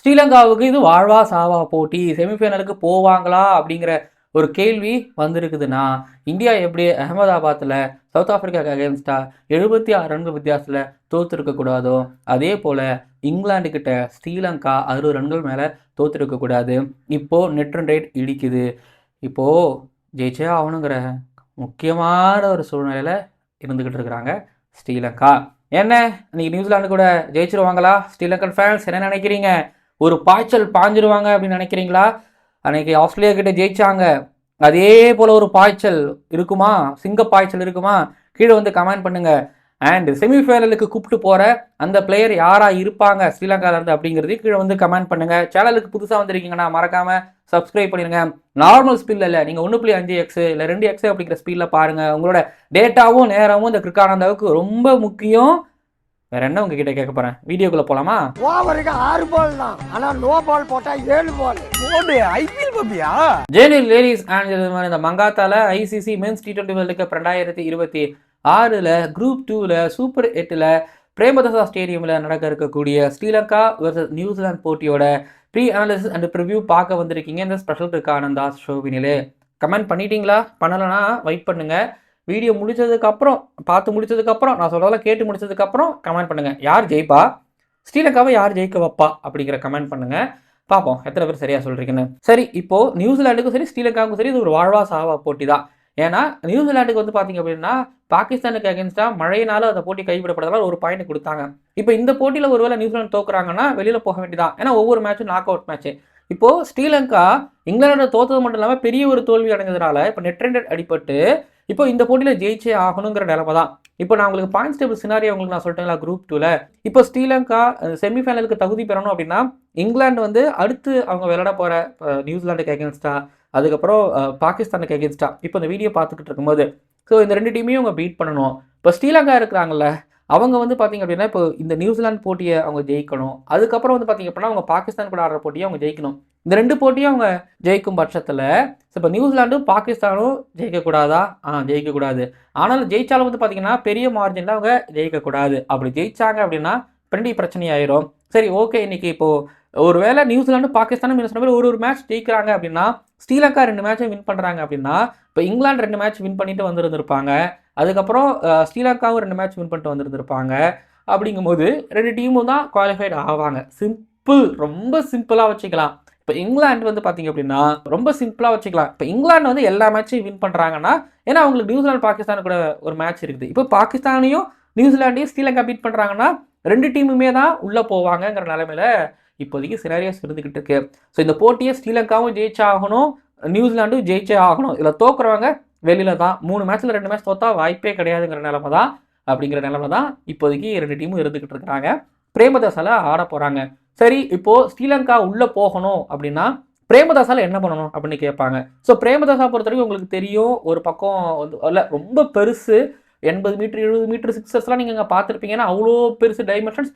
ஸ்ரீலங்காவுக்கு இது வாழ்வா சாவா போட்டி. செமிஃபைனலுக்கு போவாங்களா அப்படிங்கிற ஒரு கேள்வி வந்திருக்குதுன்னா, இந்தியா எப்படி அகமதாபாத்தில் சவுத் ஆப்பிரிக்காவுக்கு அகேன்ஸ்டா 76 ரன்கள் வித்தியாசத்தில் தோற்றுருக்க கூடாதோ, அதே போல் இங்கிலாந்து கிட்ட ஸ்ரீலங்கா 60 ரன்கள் மேலே தோற்றுருக்க கூடாது. இப்போது நெட் ரன் ரேட் இடிக்குது. இப்போது ஜெயிச்சே ஆகணுங்கிற முக்கியமான ஒரு சூழ்நிலையில் இருந்துக்கிட்டு இருக்கிறாங்க ஸ்ரீலங்கா. என்ன இன்னைக்கு நியூசிலாந்து கூட ஜெயிச்சிருவாங்களா? ஸ்ரீலங்கன் ஃபேன்ஸ் என்ன நினைக்கிறீங்க? ஒரு பாய்ச்சல் பாஞ்சிருவாங்க அப்படின்னு நினைக்கிறீங்களா? அன்னைக்கு ஆஸ்திரேலியா கிட்ட ஜெயிச்சாங்க, அதே போல ஒரு பாய்ச்சல் இருக்குமா? சிங்க பாய்ச்சல் இருக்குமா? கீழே வந்து கமெண்ட் பண்ணுங்க. அண்ட் செமிஃபைனலுக்கு கூப்பிட்டு போற அந்த பிளேயர் யாரா இருப்பாங்க ஸ்ரீலங்கால இருந்து அப்படிங்கிறது கீழே வந்து கமெண்ட் பண்ணுங்க. சேனலுக்கு புதுசா வந்திருக்கீங்கன்னா மறக்காம சப்ஸ்கிரைப் பண்ணிருங்க. நார்மல் ஸ்பீட்ல இல்ல, நீங்க 1.5x இல்ல 2x அப்படிங்கிற ஸ்பீட்ல பாருங்க. உங்களோட டேட்டாவும் நேரமும் இந்த கிரிக்கானந்தாவுக்கு ரொம்ப முக்கியம். வேற என்ன உங்ககிட்ட கேட்க போறேன், வீடியோக்குள்ள போலாமா? ஓவருக்கு 6 பால் தான், ஆனா நோ பால் போட்டா 7 பால். ஓடு ஐபிஎல் பப்பியா? ஜேனில் லேடிஸ் அண்ட் இந்த மங்காத்தால ICC men's T20 world cup 2026ல குரூப் 2ல சூப்பர் 8ல பிரேமதாசா ஸ்டேடியம்ல நடக்க இருக்கக்கூடிய ஸ்ரீலங்கா வெர்சஸ் நியூசிலாந்து போட்டியோட ப்ரீ அனாலிசிஸ் அண்ட் ப்ரிவ்யூ பார்க்க வந்திருக்கீங்க இந்த ஸ்பெஷல் கிரிக்கானந்தா ஷோவினிலே. கமெண்ட் பண்ணிட்டீங்களா? பண்ணலைன்னா வெயிட் பண்ணுங்க. வீடியோ முடிச்சதுக்கப்புறம் பார்த்து முடிச்சதுக்கப்புறம் நான் சொல்கிறதெல்லாம் கேட்டு முடிச்சதுக்கப்புறம் கமெண்ட் பண்ணுங்கள். யார் ஜெயிப்பா, ஸ்ரீலங்காவை யார் ஜெயிக்க வைப்பா அப்படிங்கிற கமெண்ட் பண்ணுங்கள். பார்ப்போம் எத்தனை பேர் சரியாக சொல்கிறீங்கன்னு. சரி, இப்போது நியூசிலாண்டுக்கும் சரி ஸ்ரீலங்காவுக்கும் சரி இது ஒரு வாழ்வா சாவா போட்டி தான். ஏன்னா நியூசிலாண்டுக்கு வந்து பார்த்தீங்க அப்படின்னா பாகிஸ்தானுக்கு அகேன்ஸ்டாக மழையினால அந்த போட்டி கைவிடப்படுறதால ஒரு பாயிண்ட் கொடுத்தாங்க. இப்போ இந்த போட்டியில் ஒருவேளை நியூசிலாந்து தோக்குறாங்கன்னா வெளியில் போக வேண்டியதான். ஏன்னா ஒவ்வொரு மேட்சும் நாக் அவுட் மேட்ச்சு. இப்போது ஸ்ரீலங்கா இங்கிலாந்து தோத்தது மட்டும் இல்லாமல் பெரிய ஒரு தோல்வி அடைஞ்சதுனால இப்போ நெட் ரன் ரேட் அடிபட்டு இப்போ இந்த போட்டியில் ஜெயிச்சே ஆகணுங்கிற நிலைமை தான். இப்போ நான் உங்களுக்கு பாயிண்ட்ஸ் டேபிள் சினாரியோ உங்களுக்கு நான் சொல்லிட்டேங்களா குரூப் 2ல. இப்போ ஸ்ரீலங்கா செமிஃபைனலுக்கு தகுதி பெறணும் அப்படின்னா இங்கிலாந்து வந்து அடுத்து அவங்க விளையாட போகிற நியூசிலாண்டுக்கு அகேன்ஸ்டா, அதுக்கப்புறம் பாகிஸ்தானுக்கு அகேன்ஸ்டா இப்போ இந்த வீடியோ பார்த்துக்கிட்டு இருக்கும்போது ஸோ இந்த ரெண்டு டீமையும் அவங்க பீட் பண்ணணும். இப்போ ஸ்ரீலங்கா இருக்கிறாங்கல்ல, அவங்க வந்து பார்த்திங்க அப்படின்னா இப்போ இந்த நியூசிலாந்து போட்டியை அவங்க ஜெயிக்கணும். அதுக்கப்புறம் வந்து பார்த்திங்க அப்படின்னா அவங்க பாகிஸ்தான் கூட ஆடுற போட்டியை அவங்க ஜெயிக்கணும். இந்த ரெண்டு போட்டியும் அவங்க ஜெயிக்கும் பட்சத்தில் இப்போ நியூசிலாண்டும் பாகிஸ்தானும் ஜெயிக்கக்கூடாதா? ஜெயிக்கக்கூடாது. ஆனாலும் ஜெயிச்சாலும் வந்து பார்த்திங்கன்னா பெரிய மார்ஜினில் அவங்க ஜெயிக்கக்கூடாது. அப்படி ஜெயிச்சாங்க அப்படின்னா பெண்டி பிரச்சனையாயிரும். சரி, ஓகே, இன்றைக்கி இப்போது ஒரு வேளை நியூசிலாண்டும் பாகிஸ்தானும் சொன்ன மாதிரி ஒரு மேட்ச் ஜெயிக்கிறாங்க அப்படின்னா, ஸ்ரீலங்கா 2 மேட்சும் வின் பண்ணுறாங்க அப்படின்னா, இப்போ இங்கிலாந்து 2 மேட்ச் வின் பண்ணிட்டு வந்திருந்திருப்பாங்க. அதுக்கப்புறம் ஸ்ரீலங்காவும் 2 மேட்ச் வின் பண்ணிட்டு வந்திருந்திருப்பாங்க. அப்படிங்கும்போது 2 டீமும் தான் குவாலிஃபைடு ஆவாங்க. சிம்பிள், ரொம்ப சிம்பிளாக வச்சுக்கலாம். இப்போ இங்கிலாந்து வந்து பார்த்திங்க அப்படின்னா ரொம்ப சிம்பிளாக வச்சுக்கலாம். இப்போ இங்கிலாந்து வந்து எல்லா மேட்சையும் வின் பண்ணுறாங்கன்னா ஏன்னா அவங்களுக்கு நியூசிலாந்து பாகிஸ்தான் கூட ஒரு மேட்ச் இருக்குது. இப்போ பாகிஸ்தானையும் நியூசிலாண்டையும் ஸ்ரீலங்கா பீட் பண்ணுறாங்கன்னா 2 டீமுமே தான் உள்ளே போவாங்கங்கிற நிலைமையில இப்போதைக்கு சினாரியோஸ் இருந்துக்கிட்டு இருக்கு. ஸோ இந்த போட்டியை ஸ்ரீலங்காவும் ஜெயிச்சே ஆகணும், நியூசிலாண்டும் ஜெயிச்சே ஆகணும். இதில் தோக்குறவங்க வெளியில தான். 3 மேட்ச்சில் 2 மேட்ச் தோத்தா வாய்ப்பே கிடையாதுங்கிற நிலைமை தான். அப்படிங்கிற நிலைமை தான் இப்போதைக்கு 2 டீமும் இருந்துக்கிட்டு இருக்கிறாங்க. பிரேமதாசால ஆட போகிறாங்க. சரி, இப்போது ஸ்ரீலங்கா உள்ளே போகணும் அப்படின்னா பிரேமதாசால என்ன பண்ணணும் அப்படின்னு கேட்பாங்க. ஸோ பிரேமதாசா பொறுத்த வரைக்கும் உங்களுக்கு தெரியும், ஒரு பக்கம் வந்து இல்லை ரொம்ப பெருசு 80 மீட்டர் 70 மீட்டர் சிக்ஸர்ஸ்லாம் நீங்கள் இங்கே பார்த்துருப்பீங்கன்னா அவ்வளோ பெருசு டைமென்ஷன்ஸ்.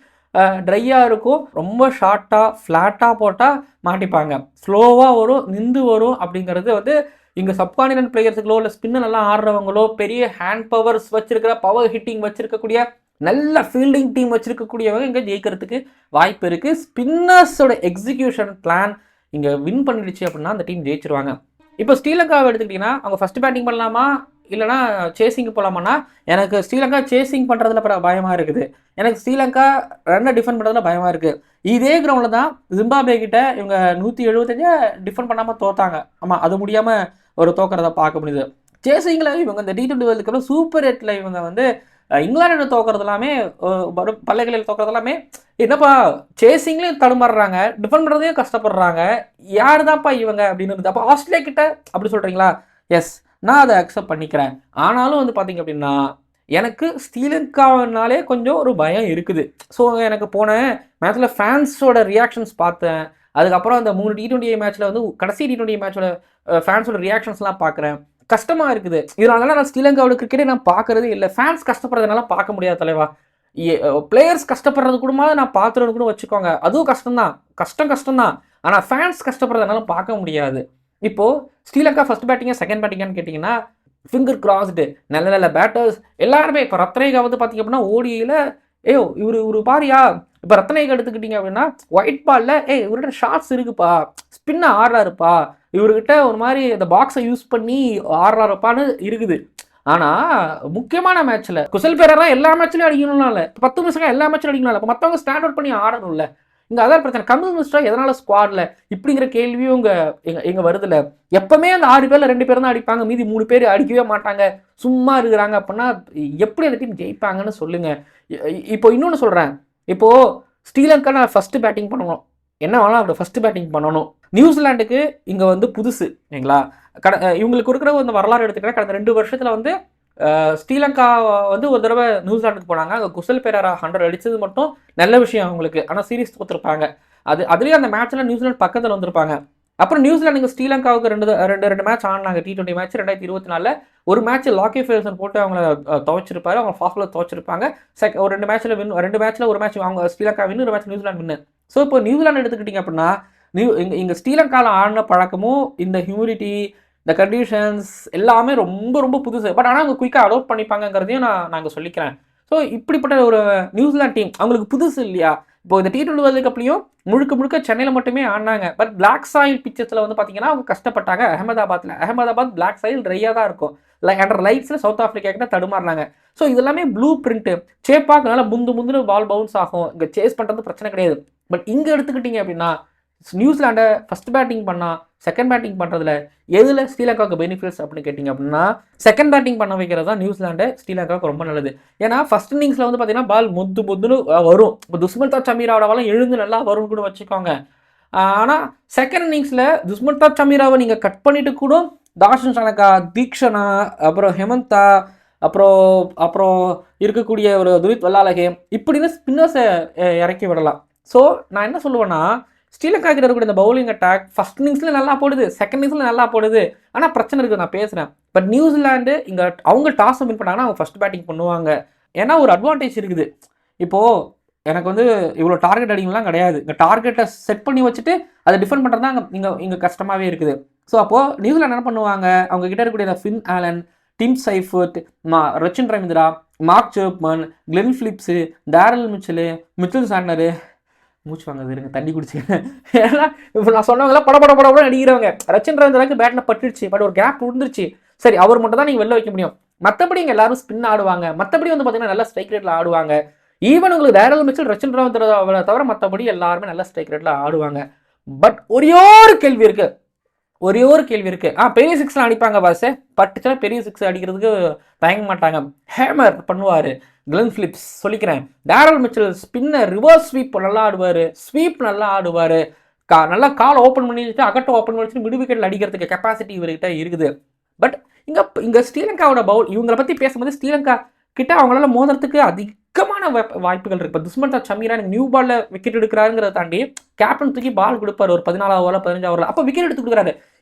ட்ரையாக இருக்கும், ரொம்ப ஷார்ட்டாக ஃப்ளாட்டாக போட்டால் மாட்டிப்பாங்க, ஸ்லோவாக வரும், நின்று வரும். அப்படிங்கிறது வந்து இங்கே சப்கான்டினென்ட் பிளேயர்ஸுகளோ இல்லை ஸ்பின்னை நல்லா ஆடுறவங்களோ பெரிய ஹேண்ட் பவர்ஸ் வச்சிருக்கிற பவர் ஹிட்டிங் வச்சிருக்கக்கூடிய நல்ல ஃபீல்டிங் டீம் வச்சிருக்கக்கூடியவங்க இங்கே ஜெயிக்கிறதுக்கு வாய்ப்பு இருக்குது. ஸ்பின்னர்ஸோட எக்ஸிக்யூஷன் பிளான் இங்கே வின் பண்ணிடுச்சு அப்படின்னா அந்த டீம் ஜெயிச்சிருவாங்க. இப்போ ஸ்ரீலங்காவை எடுத்துக்கிட்டிங்கன்னா அவங்க ஃபஸ்ட் பேட்டிங் பண்ணலாமா இல்லைனா சேசிங் போகலாமான்னா எனக்கு ஸ்ரீலங்கா சேசிங் பண்ணுறதுல பயமாக இருக்குது. எனக்கு ஸ்ரீலங்கா ரன்னை டிஃபெண்ட் பண்ணுறதுல பயமாக இருக்குது. இதே கிரவுண்டில் தான் ஜிம்பாப்வே கிட்ட இவங்க 175 டிஃபெண்ட் பண்ணாமல் தோத்தாங்க. ஆமாம், அது முடியாமல் ஒரு தோக்கிறத பார்க்க முடியுது. சேசிங்கில் இவங்க இந்த T20 வேர்ல்டு கப்பில் சூப்பர் 8ல் இவங்க வந்து இங்கிலாந்து தோக்கிறது எல்லாமே பல்லைகளில் தோக்கிறது எல்லாமே என்னப்பா சேசிங்லேயும் தடுமாறுறாங்க, டிஃபெண்ட் பண்ணுறதையும் கஷ்டப்படுறாங்க, யார் தான்ப்பா இவங்க அப்படின்னு இருந்தது. அப்போ ஆஸ்திரேலியா கிட்ட அப்படி சொல்கிறீங்களா? எஸ், நான் அதை அக்செப்ட் பண்ணிக்கிறேன். ஆனாலும் வந்து பார்த்திங்க அப்படின்னா எனக்கு ஸ்ரீலங்காவினாலே கொஞ்சம் ஒரு பயம் இருக்குது. ஸோ எனக்கு போன மேட்ச்சில் ஃபேன்ஸோட ரியாக்ஷன்ஸ் பார்த்தேன். அதுக்கப்புறம் அந்த 3 T20 மேட்ச்சில் வந்து கடைசி T20 மேட்சோட ஃபேன்ஸோட ரியாக்ஷன்ஸ்லாம் பார்க்குறேன். கஷ்டமாக இருக்குது. இதனால நான் ஸ்ரீலங்காவோட கிரிக்கெட்டே நான் பார்க்குறதே இல்லை. ஃபேன்ஸ் கஷ்டப்படுறதுனால பார்க்க முடியாது தலைவா. பிளேயர்ஸ் கஷ்டப்படுறது கூட நான் பார்த்துறது கூட வச்சுக்கோங்க, அதுவும் கஷ்டம்தான், கஷ்டம்தான். ஆனால் ஃபேன்ஸ் கஷ்டப்படுறதுனால பார்க்க முடியாது. இப்போது ஸ்ரீலங்கா ஃபஸ்ட் பேட்டிங்கா செகண்ட் பேட்டிங்கான்னு கேட்டிங்கன்னா ஃபிங்கர் கிராஸ்டு நல்ல பேட்டர்ஸ் எல்லாருமே. இப்போ ரத்னேகா வந்து பார்த்திங்க அப்படின்னா ஓடியில் இவரு பாரியா இப்போ ரத்னேக்கு எடுத்துக்கிட்டீங்க அப்படின்னா ஒயிட் பால்ல இவர்கிட்ட ஷார்ட்ஸ் இருக்குப்பா, ஸ்பின்ன ஆடுறாருப்பா, இவர்கிட்ட ஒரு மாதிரி அந்த பாக்ஸை யூஸ் பண்ணி ஆடுறாருப்பான்னு இருக்குது. ஆனா முக்கியமான மேட்ச்ல குசல் பெரேரா எல்லா மேட்ச்லயும் அடிக்கணும்னா இல்ல, 10 நிமிஷம் எல்லா மேட்ச்லயும் அடிக்கணும் இல்ல, மத்தவங்க ஸ்டாண்ட் அவுட் பண்ணி ஆடணும்ல. இங்க அதான் பிரச்சனை. கமில் மிஸ்ரா எதனால ஸ்குவாட்ல இப்படிங்கிற கேள்வியும் எங்க வருதுல. எப்பவுமே அந்த 6 பேர்ல 2 பேர் தான் அடிப்பாங்க, மீதி 3 பேர் அடிக்கவே மாட்டாங்க, சும்மா இருக்கிறாங்க அப்படின்னா எப்படி அந்த டீம் ஜெயிப்பாங்கன்னு சொல்லுங்க. இப்போ இன்னொன்னு சொல்றேன், இப்போ ஸ்ரீலங்கா நான் ஃபர்ஸ்ட் பேட்டிங் பண்ணணும், என்ன வேணாலும் அப்படி ஃபர்ஸ்ட் பேட்டிங் பண்ணணும். நியூசிலாண்டுக்கு இங்க வந்து புதுசு இல்லைங்களா, இவங்களுக்கு இருக்கிற அந்த வரலாறு எடுத்துக்கிட்டா கடந்த 2 வருஷத்துல வந்து ஸ்ரீலங்கா வந்து ஒரு தடவை நியூசிலாண்டுக்கு போனாங்க, அங்கே குசல் பெரேரா 100 அடிச்சது மட்டும் நல்ல விஷயம் அவங்களுக்கு. ஆனால் சீரிஸ் தோத்துருப்பாங்க. அதுலேயும் அந்த மேட்ச்ல நியூசிலாந்து பக்கத்தில் வந்திருப்பாங்க. அப்புறம் நியூசிலாந்து இங்கே ஸ்ரீலங்காவுக்கு ரெண்டு மேட்ச் ஆடினாங்க, T20 மேட்ச் 2024. ஒரு மேட்ச் லாக்கி ஃபெர்குசன் போட்டு அவங்கள துவைச்சிருப்பாரு, அவங்க ஃபாஸ்ட்ல துவைச்சிருப்பாங்க. ஒரு 2 மேட்ச்ல வின், 2 மேட்ச்ல ஒரு மேட்ச் அவங்க ஸ்ரீலங்கா வின், ஒரு மேட்ச் நியூசிலாந்து வின்னு. ஸோ இப்போ நியூசிலாந்து எடுத்துக்கிட்டீங்க அப்படின்னா இங்கே ஸ்ரீலங்காவில் ஆடின பழக்கமும் இந்த ஹியூமிடிட்டி, இந்த கண்டிஷன்ஸ் எல்லாமே ரொம்ப ரொம்ப புதுசு. பட் ஆனால் அவங்க குயிக்காக அடாப்ட் பண்ணிப்பாங்கிறதையும் நாங்கள் சொல்லிக்கிறேன். ஸோ இப்படிப்பட்ட ஒரு நியூசிலாந்து டீம் அவங்களுக்கு புதுசு இல்லையா. இப்போ இந்த T20 வேர்ல்டு கப்லையும் முழுக்க சென்னையில் மட்டுமே ஆடினாங்க. பட் பிளாக் சாயில் பிச்சஸில் வந்து பார்த்தீங்கன்னா அவங்க கஷ்டப்பட்டாங்க. அகமதாபாத் பிளாக் சாயில் ட்ரையாக தான் இருக்கும். லைட்ஸில் சவுத் ஆஃப்ரிக்கா கிட்ட தடுமாறினாங்க. ஸோ இதெல்லாமே ப்ளூ பிரிண்ட்டு. சேப்பாக்குனால முந்துன்னு பால் பவுன்ஸ் ஆகும், இங்கே சேஸ் பண்ணுறது பிரச்சனை கிடையாது. பட் இங்கே எடுத்துக்கிட்டீங்க அப்படின்னா நியூசிலாண்டை ஃபர்ஸ்ட் பேட்டிங் பண்ணா செகண்ட் பேட்டிங் பண்ணுறதுல எதில் ஸ்ரீலங்காவுக்கு பெனிஃபிட்ஸ் அப்படின்னு கேட்டிங்க அப்படின்னா செகண்ட் பேட்டிங் பண்ண வைக்கிறது தான் நியூசிலாண்டு ஸ்ரீலங்காவுக்கு ரொம்ப நல்லது. ஏன்னா ஃபர்ஸ்ட் இன்னிங்ஸில் வந்து பார்த்தீங்கன்னா பால் முத்துன்னு வரும். இப்போ துஷ்மந்தா சமீராவோட பாலம் எழுந்து நல்லா வரும்னு கூட வச்சுக்கோங்க. ஆனால் செகண்ட் இன்னிங்ஸில் துஷ்மந்தா சமீராவை நீங்கள் கட் பண்ணிட்டு கூட தாஷன் சனகா, தீக்ஷனா, அப்புறம் ஹெமந்தா, அப்புறம் இருக்கக்கூடிய ஒரு துரித் வல்லாலகே இப்படின்னு ஸ்பின்னர்ஸை இறக்கி விடலாம். ஸோ நான் என்ன சொல்லுவேன்னா ஸ்ரீலங்கா கிட்ட இருக்கக்கூடிய இந்த பவுலிங் அட்டாக் ஃபர்ஸ்ட் இன்னிங்ஸ்ல நல்லா போடுது, செகண்ட் இன்னிங்ஸ்ல நல்லா போடுது. ஆனால் பிரச்சனை இருக்குது, நான் பேசுகிறேன். பட் நியூசிலாண்டு இங்கே அவங்க டாஸ் வின் பண்ணாங்கன்னா அவங்க ஃபர்ஸ்ட் பேட்டிங் பண்ணுவாங்க. ஏன்னா ஒரு அட்வான்டேஜ் இருக்குது. இப்போது எனக்கு வந்து இவ்வளோ டார்கெட் அடிக்கலாம் கிடையாது, இங்கே டார்கெட்டை செட் பண்ணி வச்சுட்டு அதை டிஃபெண்ட் பண்ணுறது தான் இங்கே கஷ்டமாகவே இருக்குது. ஸோ அப்போது நியூசிலாந்து என்ன பண்ணுவாங்க, அவங்க கிட்ட இருக்கக்கூடிய இந்த Finn Allen, Tim Seifert, Rachin Ravindra, Mark Chapman, Glenn Phillips, Daryl Mitchell Santner, மூச்சு வாங்க இருங்க தண்ணி குடிச்சுங்க. ஏன்னா இப்போ நான் சொன்னவங்களாம் பட அடிக்கிறவங்க. ரச்சின் ரவீந்திராவுக்கு பேட்டில் பட்டுருச்சு, பட் ஒரு கேப் விழுந்துருச்சு. சரி, அவர் மட்டும் தான் நீங்கள் வெளில வைக்க முடியும். மற்றபடி இங்கே எல்லாரும் ஸ்பின் ஆடுவாங்க, மற்றபடி வந்து பார்த்தீங்கன்னா நல்லா ஸ்ட்ரைக் ரேட்டில் ஆடுவாங்க. ஈவன் உங்களுக்கு டேரல் மிச்சல், ரச்சின் ரவீந்திரா தவிர மற்றபடி எல்லாருமே நல்லா ஸ்ட்ரைக் ரேட்டில் ஆடுவாங்க. பட் ஒரே ஒரு கேள்வி இருக்கு. பெரிய சிக்ஸ்லாம் அடிப்பாங்க பாஸ், பட்டுச்சுன்னா பெரிய சிக்ஸ் அடிக்கிறதுக்கு தயங்க மாட்டாங்க. ஹேமர் பண்ணுவார், கிளென் பிலிப்ஸ் சொல்லிக்கிறேன். Daryl Mitchell spinner, reverse sweep நல்லா ஆடுவார், நல்லா கால் ஓப்பன் பண்ணிட்டு அகட்டை ஓப்பன் பண்ணிட்டு மிட் விக்கெட்டில் அடிக்கிறதுக்கு கெப்பாசிட்டி இவர்கிட்ட இருக்குது. பட் இங்கே ஸ்ரீலங்காவோட பவுல் இவங்களை பற்றி பேசும்போது ஸ்ரீலங்கா கிட்ட அவங்களால மோதுறதுக்கு அதிகமான வாய்ப்புகள் இருக்கு. இப்போ துஷ்மந்தா சமீரா எனக்கு நியூ பால்ல விக்கெட் எடுக்கிறாருங்கிறத தாண்டி கேப்டன் தூக்கி பால் கொடுப்பாரு ஒரு 14 ஓவரில் 15 ஓவரில், அப்போ விக்கெட் எடுத்து கொடுக்குறாரு.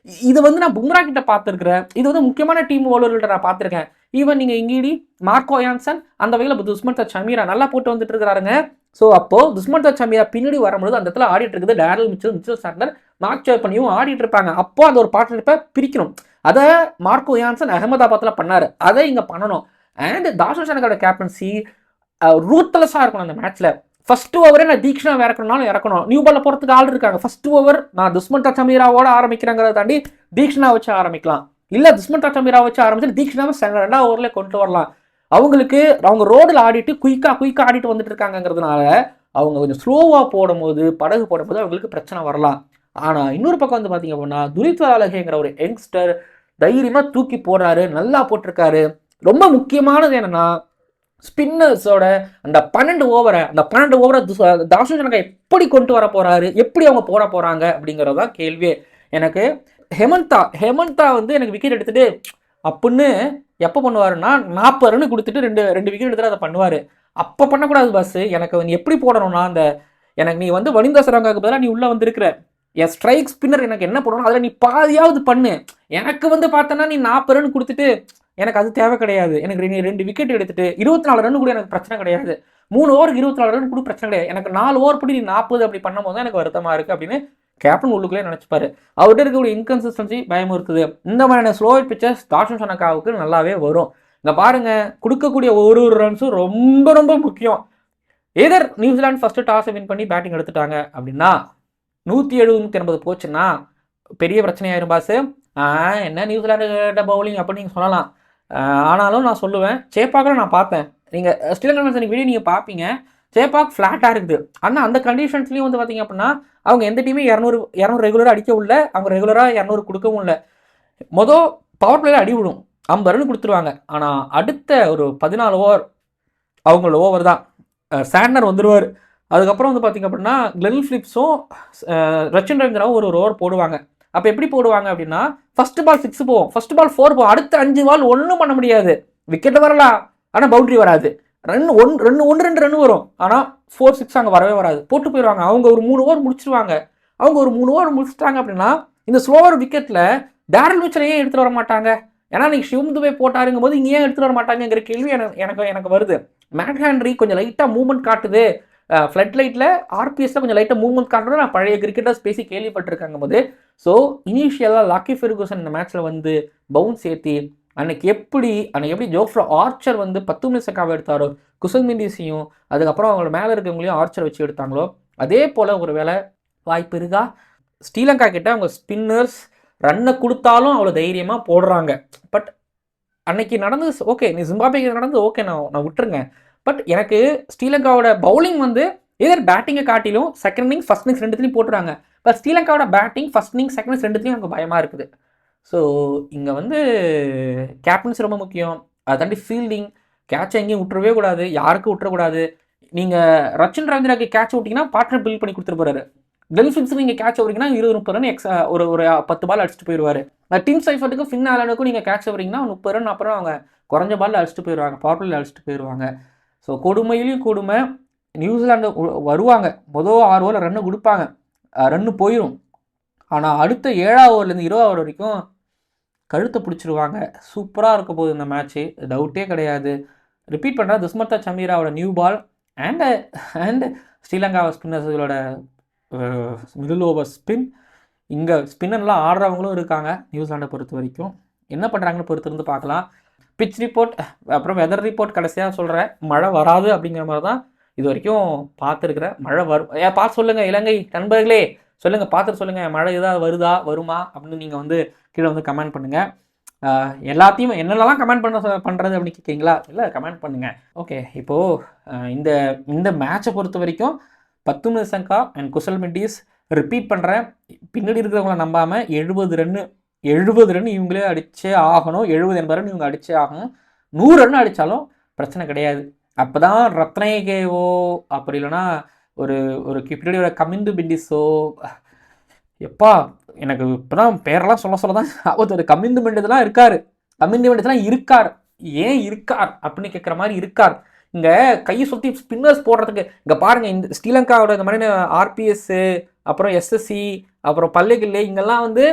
இது வந்து நான் பும்ரா கிட்ட பார்த்துருக்கிறேன், இது வந்து முக்கியமான டீம் பவுலர்கள்ட்ட நான் பார்த்துருக்கேன். ஈவன் நீங்கள் இங்கீடி மார்க்கோ யான்சன் அந்த வகையில் துஷ்மந்தா சமீரா நல்லா போட்டு வந்துட்டு இருக்கிறாருங்க. ஸோ அப்போ துஷ்மந்தா சமீரா பின்னாடி வரும்போது அந்த இடத்துல ஆடிட்டு இருக்குது டேரல் மிச்சல் சாண்டர், மார்க் சேப்மனையும் ஆடிட்டு இருப்பாங்க. அப்போ அந்த ஒரு பார்ட்னர்ஷிப்பை பிரிக்கணும். அதை மார்க்கோ யான்சன் அகமதாபாத்தில் பண்ணாரு, அதை இங்கே பண்ணணும். அண்ட் தாஷன் சனகாவோட கேப்டன்சி ரூத்லெஸ்ஸாக இருக்கணும் அந்த மேட்ச்ல. ஃபர்ஸ்ட் ஓவரே நான் தீக்ஷனா இறக்கணும். நியூ பால்ல போகிறதுக்கு ஆள் இருக்காங்க. ஃபர்ஸ்ட் ஓவர் நான் துஷ்மந்தா சமீராவோட ஆரம்பிக்கிறேங்கிறத தாண்டி தீக்ஷனா வச்சு ஆரம்பிக்கலாம், இல்லை துஷ்மந்தா சமீரா வச்சு ஆரம்பிச்சு தீக்ஷனாவை 2வது ஓவரில் கொண்டு வரலாம். அவங்க ரோடில் ஆடிட்டு குயிக்காக ஆடிட்டு வந்துட்டு இருக்காங்கிறதுனால அவங்க கொஞ்சம் ஸ்லோவாக போடும்போது அவங்களுக்கு பிரச்சனை வரலாம். ஆனால் இன்னொரு பக்கம் வந்து பார்த்தீங்க அப்படின்னா துரித் வல்லாலகேங்கிற ஒரு யங்ஸ்டர் தைரியமாக தூக்கி போடுறாரு, நல்லா போட்டிருக்காரு. ரொம்ப முக்கியமானது என்னன்னா ஸ்பின்னர்ஸோட அந்த 12 ஓவரை தாஷன் சனகா எப்படி கொண்டு வர போறாரு, எப்படி அவங்க போட போறாங்க அப்படிங்கிறதான் கேள்வியே எனக்கு. ஹெமந்தா வந்து எனக்கு விக்கெட் எடுத்துட்டு அப்படின்னு எப்போ பண்ணுவாருன்னா 40 ரன் கொடுத்துட்டு ரெண்டு விக்கெட் எடுத்துட்டு அதை பண்ணுவார். அப்போ பண்ணக்கூடாது பாஸ். எனக்கு வந்து எப்படி போடணும்னா எனக்கு நீ வந்து வனிந்தா சரங்காவுக்கு பதிலாக நீ உள்ளே வந்துருக்கிற என் ஸ்ட்ரைக் ஸ்பின்னர் எனக்கு என்ன போடணும் அதில் நீ பாதியாவது பண்ணு. எனக்கு வந்து பார்த்தோன்னா நீ 40 ரன் கொடுத்துட்டு எனக்கு அது தேவை கிடையாது. எனக்கு 2 விக்கெட் எடுத்துட்டு 24 ரன் கூட எனக்கு பிரச்சனை கிடையாது. 3 ஓவருக்கு 24 ரன் கூட பிரச்சனை கிடையாது. எனக்கு 4 ஓவர் படி நீ 40 அப்படி பண்ணும்போது தான் எனக்கு வருத்தமாக இருக்குது அப்படின்னு கேப்டன் உள்ளுக்குள்ளே நினச்சிப்பாரு. அவர்கிட்ட இருக்கக்கூடிய இன்கன்சிஸ்டன்சி பயமுறுத்துது. இந்த மாதிரியான ஸ்லோவர் பிச்சர்ஸ் தாஷன் சனகாவுக்கு நல்லாவே வரும். இங்கே பாருங்க, கொடுக்கக்கூடிய ஒரு ரன்ஸும் ரொம்ப ரொம்ப முக்கியம். எதர் நியூசிலாந்து ஃபர்ஸ்ட் டாஸை வின் பண்ணி பேட்டிங் எடுத்துட்டாங்க அப்படின்னா 170-180 போச்சுன்னா பெரிய பிரச்சனையாயிரும் பாஸ். என்ன நியூசிலாண்டு பவுலிங் அப்படின்னு நீங்கள் சொல்லலாம். ஆனாலும் நான் சொல்லுவேன், சேப்பாக்கில் நான் பார்த்தேன், நீங்கள் ஸ்ரீலங்கா வீடியோ நீங்கள் பார்ப்பீங்க, சேப்பாக் ஃப்ளாட்டாக இருக்குது. ஆனால் அந்த கண்டிஷன்ஸ்லையும் வந்து பார்த்தீங்க அப்படின்னா அவங்க எந்த டீமே 200 ரெகுலராக அடிக்க உள்ள, அவங்க ரெகுலராக 200 கொடுக்கவும் இல்லை. மொதல் பவர் பிளேயில் அடி விடும், 50 ரன் கொடுத்துருவாங்க. ஆனால் அடுத்த ஒரு 14 ஓவர் அவங்களோட ஓவர் தான். சாண்ட்னர் வந்துடுவார். அதுக்கப்புறம் வந்து பார்த்திங்க அப்படின்னா கிளென் ஃபிலிப்ஸும் ரச்சின் ரவீந்திராவும் ஒரு ஓவர் போடுவாங்க. அப்போ எப்படி போடுவாங்க அப்படின்னா ஃபர்ஸ்ட் பால் 6 போகும், ஃபர்ஸ்ட் பால் 4 போகும், அடுத்த 5 பால் ஒன்றும் பண்ண முடியாது. விக்கெட் வரலாம், ஆனால் பவுண்டரி வராது. ஒன்று ரெண்டு ரன் வரும், ஆனால் 4-6 அங்கே வரவே வராது. போட்டு போயிடுவாங்க. அவங்க ஒரு 3 ஓவர் முடிச்சிருவாங்க. அவங்க ஒரு 3 ஓவர் முடிச்சிட்டாங்க அப்படின்னா இந்த ஸ்லோவர் விக்கெட்டில் டேரல் மிச்சல் ஏன் எடுத்துகிட்டு வர மாட்டாங்க? ஏன்னா நீங்கள் சிவம் துபே போட்டாருங்கும் போது இங்கே ஏன் எடுத்துகிட்டு வர மாட்டாங்கிற கேள்வி எனக்கு வருது. மேட் ஹேண்ட்ரி கொஞ்சம் லைட்டாக மூவ்மெண்ட் காட்டுது, ஃப்ளட் லைட்டில் ஆர்பிஎஸ்ல கொஞ்சம் லைட்டாக மூவ்மெண்ட் காட்டுறது நான் பழைய கிரிக்கெட்டர்ஸ் பேசி கேள்விப்பட்டிருக்காங்க போது. ஸோ இனிஷியலாக லாக்கி ஃபெர்கூசன் இந்த மேட்ச்சில் வந்து பவுன்ஸ் ஏற்றி அன்னைக்கு எப்படி ஜோஃப்ரா ஆர்ச்சர் வந்து 10 மினிட்ஸுக்காக எடுத்தாரோ, குசல் மெண்டீஸையும் அதுக்கப்புறம் அவங்களோட மேலே இருக்கவங்களையும் ஆர்ச்சர் வச்சு எடுத்தாங்களோ, அதே போல் ஒரு வேளை வாய்ப்பு இருக்கா? ஸ்ரீலங்கா கிட்ட அவங்க ஸ்பின்னர்ஸ் ரன்னை கொடுத்தாலும் அவ்வளோ தைரியமாக போடுறாங்க. பட் அன்னைக்கு நடந்தது ஓகே, நீ ஜிம்பாப்வேக்கு நடந்தது ஓகே, நான் விட்டுருங்க. பட் எனக்கு ஸ்ரீலங்காவோட பவுலிங் வந்து எதர் பேட்டிங்கை காட்டிலும் செகண்ட் இன்னிங்ஸ் ஃபர்ஸ்ட் இன்னிங்ஸ் ரெண்டுத்துலையும் போட்டுறாங்க. பட் ஸ்ரீலங்காவோட batting first innings second innings ரெண்டுத்துலையும் எனக்கு பயமாக இருக்குது. ஸோ இங்கே வந்து கேப்டன்சி ரொம்ப முக்கியம். அதை தாண்டி ஃபீல்டிங், கேட்சை எங்கேயும் விட்டுறவே கூடாது, யாருக்கும் விட்டுறக்கூடாது. நீங்கள் ரச்சின் ரவீந்திராக்கு கேட்ச் விட்டிங்கன்னா பார்ட்னர் பில்ட் பண்ணி கொடுத்துட்டு போறாரு. கிளென் ஃபிலிப்ஸுக்கு நீங்கள் கேட்ச் விட்றீங்கன்னா 20-30 ரன் எக்ஸ்ட்ரா ஒரு 10 பால் அடிச்சுட்டு போயிடுவார். டிம் சைஃபர்ட்டுக்கும் ஃபின் ஆலனுக்கும் நீங்கள் கேட்ச் விட்றீங்கன்னா 30 ரன் அப்புறம் அவங்க குறைஞ்ச பாலில் அடிச்சுட்டு போயிடுவாங்க, பவர் பிளேயில் அடிச்சுட்டு போயிடுவாங்க. ஸோ கொடுமையிலையும் கொடுமை நியூசிலாண்டு வருவாங்க, மொதல் 6 ஓவரில் ரன்னு கொடுப்பாங்க, ரன்னு போயிடும். ஆனால் அடுத்த 7ஆவது ஓவர்லேருந்து 20ஆவது ஓவர் வரைக்கும் கழுத்தை பிடிச்சிருவாங்க. சூப்பராக இருக்க போகுது இந்த மேட்ச்சு, டவுட்டே கிடையாது. ரிப்பீட் பண்ணுறேன், துஸ்மர்தா சமீராவோட நியூ பால் அண்ட் ஸ்ரீலங்கா ஸ்பின்னர்ஸோட மிடில் ஓவர் ஸ்பின். இங்கே ஸ்பின்னர்லாம் ஆடுறவங்களும் இருக்காங்க நியூசிலாண்டை பொறுத்த வரைக்கும். என்ன பண்ணுறாங்கன்னு பொறுத்திருந்து பார்க்கலாம். பிச் ரிப்போர்ட் அப்புறம் வெதர் ரிப்போர்ட் கடைசியாக சொல்கிறேன், மழை வராது அப்படிங்கிற மாதிரி தான் இது வரைக்கும் பார்த்துருக்குறேன். மழை வரும், பார்த்து சொல்லுங்கள் இலங்கை நண்பர்களே, சொல்லுங்கள், பார்த்துட்டு சொல்லுங்கள் மழை ஏதாவது வருமா அப்படின்னு நீங்கள் வந்து கீழே வந்து கமெண்ட் பண்ணுங்கள். எல்லாத்தையும் என்னென்னலாம் கமெண்ட் பண்ணுறது அப்படின்னு கேட்குறீங்களா? இல்லை, கமெண்ட் பண்ணுங்கள். ஓகே, இப்போது இந்த மேட்சை பொறுத்த வரைக்கும் 10 நிமிஷங்கா அண்ட் குசல் மெண்டீஸ் ரிப்பீட் பண்ணுறேன், பின்னாடி இருக்கிறவங்கள நம்பாமல் 70 ரன் இவங்களே அடிச்சே ஆகணும். 70-80 ரன் இவங்க அடிச்சே ஆகணும். 100 ரன் அடித்தாலும் பிரச்சனை கிடையாது. அப்போ தான் ரத்னேகேவோ அப்படி இல்லைன்னா ஒரு பின்னாடி ஒரு கமிந்து பெண்டிஸோ, எப்பா எனக்கு இப்போ தான் பேரெல்லாம் சொல்ல தான் ஒரு கமிந்து பெண்டிஸ்லாம் இருக்கார். ஏன் இருக்கார் அப்படின்னு கேட்குற மாதிரி இருக்கார். இங்கே கையை சுற்றி ஸ்பின்னர்ஸ் போடுறதுக்கு இங்கே பாருங்கள், இந்த ஸ்ரீலங்காவோட இந்த மாதிரி ஆர்பிஎஸ்ஸு அப்புறம் எஸ்எஸ்சி அப்புறம் பல்லேகில்லே இங்கெல்லாம் வந்து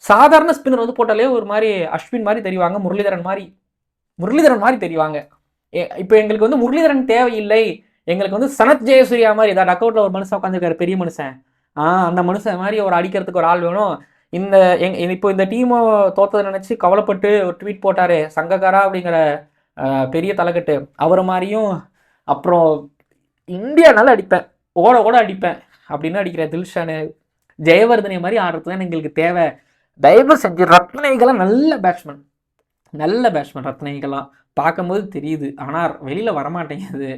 சாதாரண ஸ்பின்னர் வந்து போட்டாலே ஒரு மாதிரி அஸ்வின் மாதிரி தெரிவாங்க, முரளிதரன் மாதிரி தெரிவாங்க. இப்போ எங்களுக்கு வந்து முரளிதரன் தேவையில்லை, எங்களுக்கு வந்து சனத் ஜெயசூர்யா மாதிரி ஏதாவது டக்கவுட்டில் ஒரு மனுஷன் உட்காந்துருக்காரு, பெரிய மனுஷன், அந்த மனுஷன் மாதிரி ஒரு அடிக்கிறதுக்கு ஒரு ஆள் வேணும். இப்போ இந்த டீமை தோத்ததை நினச்சி கவலைப்பட்டு ஒரு ட்வீட் போட்டார் சங்ககாரா அப்படிங்கிற பெரிய தலைக்கட்டு, அவர் மாதிரியும் அப்புறம் இந்தியானால அடிப்பேன், ஓட அடிப்பேன் அப்படின்னு அடிக்கிற தில்ஷானு ஜெயவர்தனை மாதிரி ஆடுறது தான் எங்களுக்கு தேவை. தயவு செஞ்சு ரத்னேகலாம் நல்ல பேட்ஸ்மேன் ரத்னேகலாம் பார்க்கும்போது தெரியுது, ஆனால் வெளியில் வரமாட்டேங்குது.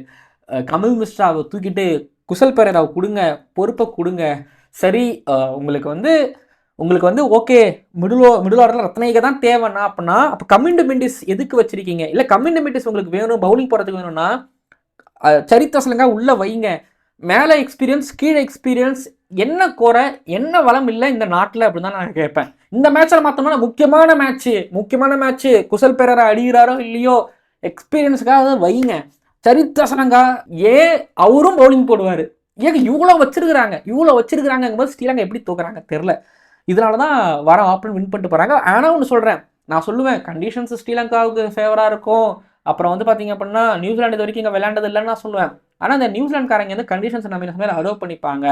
கமல் மிஸ்ராவை தூக்கிட்டு குசல் பெரேராவை கொடுங்க, பொறுப்பை கொடுங்க. சரி, உங்களுக்கு வந்து ஓகே மிடில் ஆர்டரில் ரத்னேகா தான் தேவைன்னா அப்படின்னா அப்போ கமிண்டு மெண்டிஸ் எதுக்கு வச்சிருக்கீங்க? இல்லை கமிண்டு மெண்டிஸ் உங்களுக்கு வேணும், பவுலிங் போகிறதுக்கு வேணும்னா சரித்த ஸ்ரீலங்கா உள்ளே வைங்க. மேலே எக்ஸ்பீரியன்ஸ், கீழே எக்ஸ்பீரியன்ஸ், என்ன குறை, என்ன வளம் இல்லை இந்த நாட்டில் அப்படின்னு தான் நான் கேட்பேன். இந்த மேட்சில் பார்த்தோம்னா முக்கியமான மேட்ச்சு குசல் பெரேரா அடிக்கிறாரோ இல்லையோ, எக்ஸ்பீரியன்ஸுக்காக வைங்க. சரித்த ஸ்ரீலங்கா அவரும் பவுலிங் போடுவார். இவ்வளோ வச்சிருக்கிறாங்கும் போது ஸ்ரீலங்கா எப்படி தூக்குறாங்க தெரில. இதனால தான் வர ஆப்ஷன் வின் பண்ணிட்டு போகிறாங்க. ஆனால் ஒன்று சொல்கிறேன், நான் சொல்லுவேன் கண்டிஷன்ஸ் ஸ்ரீலங்காவுக்கு ஃபேவராக இருக்கும். அப்புறம் வந்து பார்த்தீங்க அப்படின்னா நியூசிலாண்டு இது வரைக்கும் இங்கே விளையாண்டது இல்லைன்னு நான் சொல்லுவேன். ஆனால் இந்த நியூசிலாந்துக்காரங்க வந்து கண்டிஷன்ஸ் நம்ம அலோவ் பண்ணிப்பாங்க.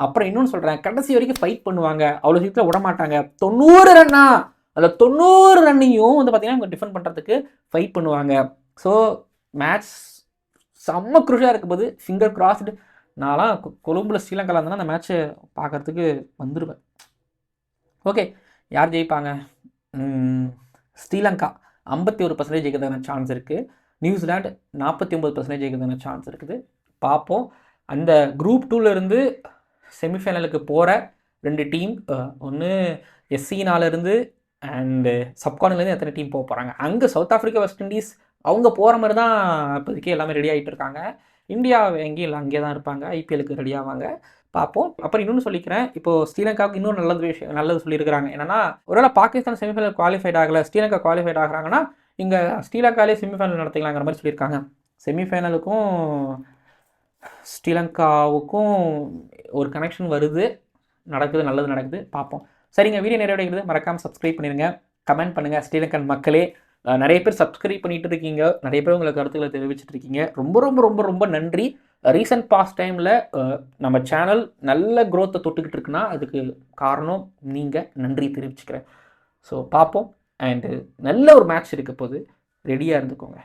அப்புறம் இன்னொன்று சொல்கிறேன், கடைசி வரைக்கும் ஃபைட் பண்ணுவாங்க, அவ்வளோ சீக்கிரம் விட மாட்டாங்க. 90 ரன்னா அந்த 90 ரன்னையும் வந்து பார்த்தீங்கன்னா இவங்க டிஃபெண்ட் பண்ணுறதுக்கு ஃபைட் பண்ணுவாங்க. ஸோ மேட்ச் செம்ம குருஷாக இருக்க போது. Finger crossed. நான்லாம் கொழும்புல ஸ்ரீலங்காவில் இருந்தேன்னா அந்த மேட்ச்சை பார்க்குறதுக்கு வந்துடுவேன். ஓகே, யார் ஜெயிப்பாங்க? ஸ்ரீலங்கா 51% ஜெயிக்கிறதுக்கான சான்ஸ் இருக்குது. நியூசிலாந்து 49% ஜெயிக்கிறதுக்கான சான்ஸ் இருக்குது. பார்ப்போம். அந்த குரூப் 2லேருந்து செமிஃபைனலுக்கு போகிற 2 டீம், ஒன்று எஸ்சினாலேருந்து அண்டு சப்கார்னர்லேருந்து எத்தனை டீம் போக போகிறாங்க. அங்கே சவுத் ஆஃப்ரிக்கா, வெஸ்ட் இண்டீஸ் அவங்க போகிற மாதிரி தான் இப்போதைக்கு எல்லாமே ரெடி ஆகிட்டு இருக்காங்க. இந்தியா எங்கேயும் இல்லை, அங்கே தான் இருப்பாங்க. ஐபிஎலுக்கு ரெடி ஆவாங்க. பார்ப்போம். அப்புறம் இன்னொன்று சொல்லிக்கிறேன், இப்போது ஸ்ரீலங்காவுக்கு இன்னொரு நல்லது சொல்லியிருக்கிறாங்க. என்னென்னா, ஒருவேளை பாகிஸ்தான் செமிஃபைனல் குவாலிஃபைட் ஆகலை, ஸ்ரீலங்கா குவாலிஃபைட் ஆகிறாங்கன்னா இங்கே ஸ்ரீலங்காலே செமிஃபைனல் நடத்திக்கலாங்கிற மாதிரி சொல்லியிருக்காங்க. செமிஃபைனலுக்கும் ஸ்ரீலங்காவுக்கும் ஒரு கனெக்ஷன் வருது, நடக்குது, நல்லது நடக்குது. பார்ப்போம். சரிங்க, வீடியோ நிறைவடைகிறது. மறக்காமல் சப்ஸ்கிரைப் பண்ணிடுங்க, கமெண்ட் பண்ணுங்கள். ஸ்ரீலங்கன் மக்களே, நிறைய பேர் சப்ஸ்கிரைப் பண்ணிட்டு இருக்கீங்க, நிறைய பேர் உங்களுக்கு கருத்துக்களை தெரிவிச்சிட்டு இருக்கீங்க. ரொம்ப ரொம்ப ரொம்ப ரொம்ப நன்றி. ரீசன்ட் பாஸ்ட் டைமில் நம்ம சேனல் நல்ல க்ரோத்தை தொட்டுக்கிட்டு இருக்குன்னா அதுக்கு காரணம் நீங்கள். நன்றி தெரிவிச்சுக்கிறேன். ஸோ பார்ப்போம். அண்டு நல்ல ஒரு மேட்ச் இருக்க போது ரெடியாக இருந்துக்கோங்க.